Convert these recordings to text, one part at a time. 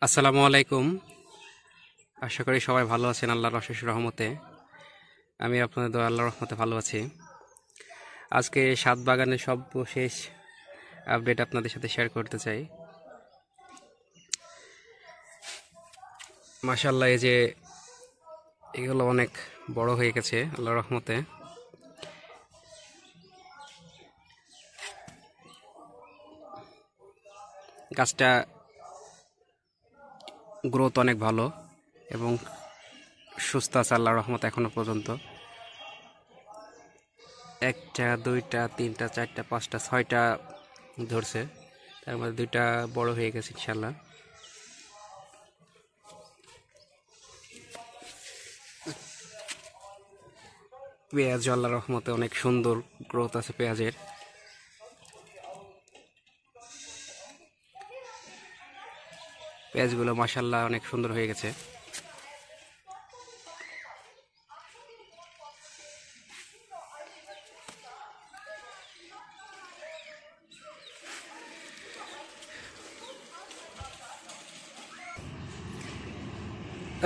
আসসালামু আলাইকুম। আশা করি সবাই ভালো আছেন আল্লাহর অশেষ রহমতে। আমি আপনাদের দোয়া আল্লাহর রহমতে ভালো আছি। আজকে সাত বাগানের সর্বশেষ আপডেট আপনাদের সাথে শেয়ার করতে চাই। মাশাআল্লাহ, এই যে এগুলো অনেক বড় হয়ে গেছে আল্লাহর রহমতে। গাছটা গ্রোথ অনেক ভালো এবং সুস্থ আছে আল্লাহর রহমতে এখনো পর্যন্ত। একটা, দুইটা, তিনটা, চারটা, পাঁচটা, ছয়টা ধরছে, তার মধ্যে দুইটা বড় হয়ে গেছে ইনশাল্লাহ। পেঁয়াজ আল্লাহর রহমতে অনেক সুন্দর গ্রোথ আছে পেঁয়াজের। পেঁয়াজগুলো মাশাল্লাহ অনেক সুন্দর হয়ে গেছে।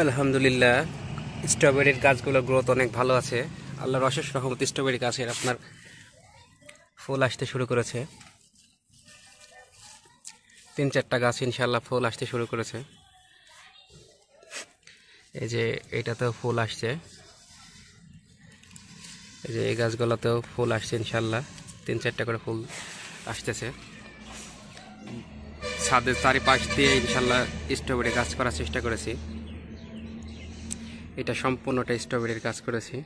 আলহামদুলিল্লাহ, স্ট্রবেরির গাছগুলোর গ্রোথ অনেক ভালো আছে আল্লাহর অশেষ রহমত। স্ট্রবেরি গাছের আপনার ফুল আসতে শুরু করেছে, তিন চারটা গাছ ইনশাল্লাহ ফুল আসতে শুরু করেছে। এই যে এটাতেও ফুল আসছে, এই যে এই গাছগুলোতেও ফুল আসছে ইনশাল্লাহ, তিন চারটা করে ফুল আসতেছে। ছাদের চারিপাশ দিয়ে ইনশাল্লাহ স্ট্রবেরি গাছ করার চেষ্টা করেছি। এটা সম্পূর্ণটা স্ট্রবেরির গাছ করেছি।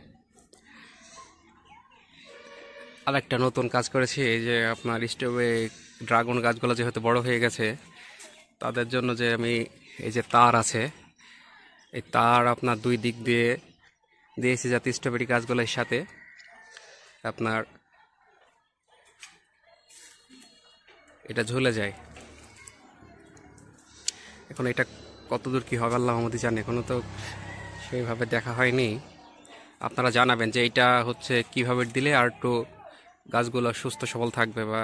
আর একটা নতুন কাজ করেছি, এই যে আপনার স্ট্রবেরি ড্রাগন গাছগুলো যেহেতু বড় হয়ে গেছে, তাদের জন্য যে আমি এই যে তার আছে, এই তার আপনার দুই দিক দিয়ে দিয়েছি যাতে স্ট্রবেরি গাছগুলোর সাথে আপনার এটা ঝুলে যায়। এখন এটা কতদূর কী হবে আল্লাহ আমাদের জানে, এখনও তো সেইভাবে দেখা হয়নি। আপনারা জানাবেন যে এইটা হচ্ছে কিভাবে দিলে আর একটু গাছগুলো সুস্থ সবল থাকবে, বা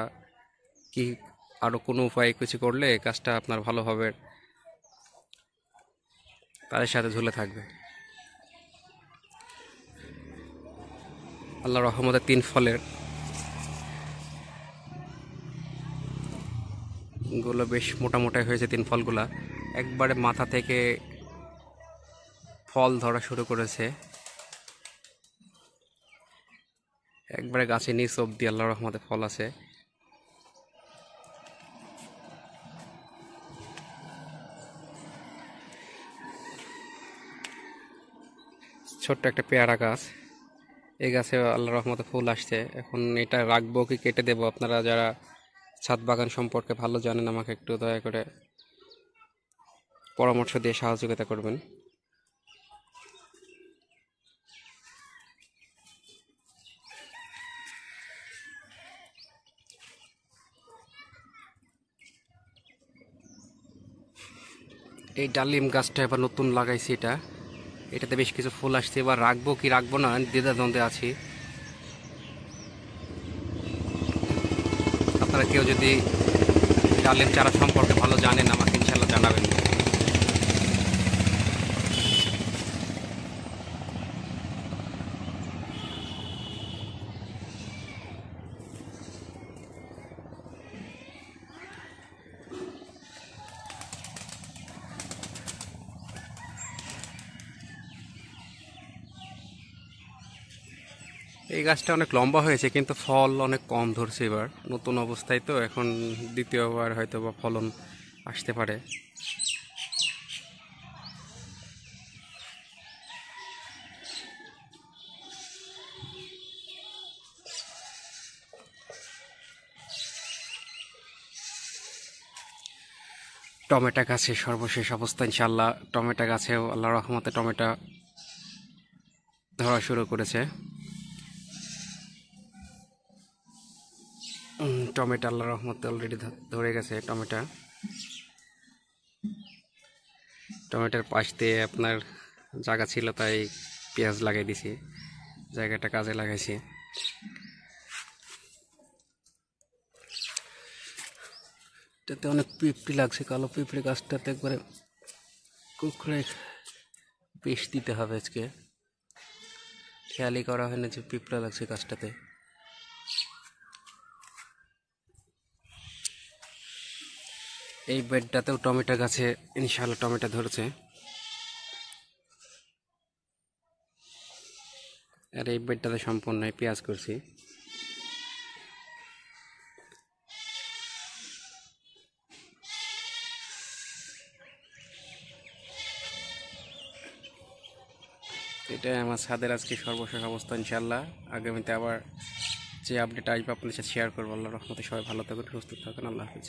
কি আরও কোনো উপায় কিছু করলে গাছটা আপনার ভালোভাবে তাদের সাথে ঝুলে থাকবে। আল্লাহর রহমতে তিন ফলের গুলো বেশ মোটা মোটাই হয়েছে। তিন ফলগুলা একবারে মাথা থেকে ফল ধরা শুরু করেছে, একবারে গাছে নিচ অব্দি আল্লাহর রহমতে ফল আছে। ছোট্ট একটা পেয়ারা গাছ, এই গাছে আল্লাহর রহমতে ফুল আসছে। এখন এটা রাখবো কি কেটে দেবো? আপনারা যারা ছাদ বাগান সম্পর্কে ভালো জানেন আমাকে একটু দয়া করে পরামর্শ দিয়ে সহযোগিতা করবেন। এই ডালিম গাছটা এবার নতুন লাগাইছি, এটাতে বেশ কিছু ফুল আসছে। এবার রাখবো কি রাখবো না দ্বিধাদ্বন্দ্বে আছি। আপনারা কেউ যদি ডালিম চারা সম্পর্কে ভালো জানেন আমাকে ইনশাল্লাহ জানাবেন। এই গাছটা অনেক লম্বা হয়েছে কিন্তু ফল অনেক কম ধরছে এবার, নতুন অবস্থায় তো। এখন দ্বিতীয়বার হয়তো বা ফলন আসতে পারে। টমেটো গাছের সর্বশেষ অবস্থা ইনশাল্লাহ, টমেটো গাছেও আল্লাহর রহমতে টমেটো ধরা শুরু করেছে। টমেটো আল্লাহর রহমতে অলরেডি ধরে গেছে। টমেটোর পাশ দিয়ে আপনার জায়গা ছিল তাই পেঁয়াজ লাগাই দিছি, জায়গাটা কাজে লাগাইছি। এটাতে অনেক পিঁপড়ে লাগছে, কালো পিঁপড়ে গাছটাতে একবারে কুকুরে বিষ দিতে হবে আজকে, খেয়ালই করা হয় না যে পিঁপড়া লাগছে গাছটাতে। এই বেডটাতেও টমেটো গাছে ইনশাআল্লাহ টমেটো ধরেছে। আর এই বেডটাতে সম্পূর্ণ পেঁয়াজ করছি। এটাই আমার ছাদের আজকে সর্বশেষ অবস্থা। ইনশাআল্লাহ আগামীতে আবার যে আপডেট আসবে আপনাদের সাথে শেয়ার করবো। আল্লাহর রহমতে সবাই ভালো থাকুন, সুস্থ থাকুন। আল্লাহ হাফেজ।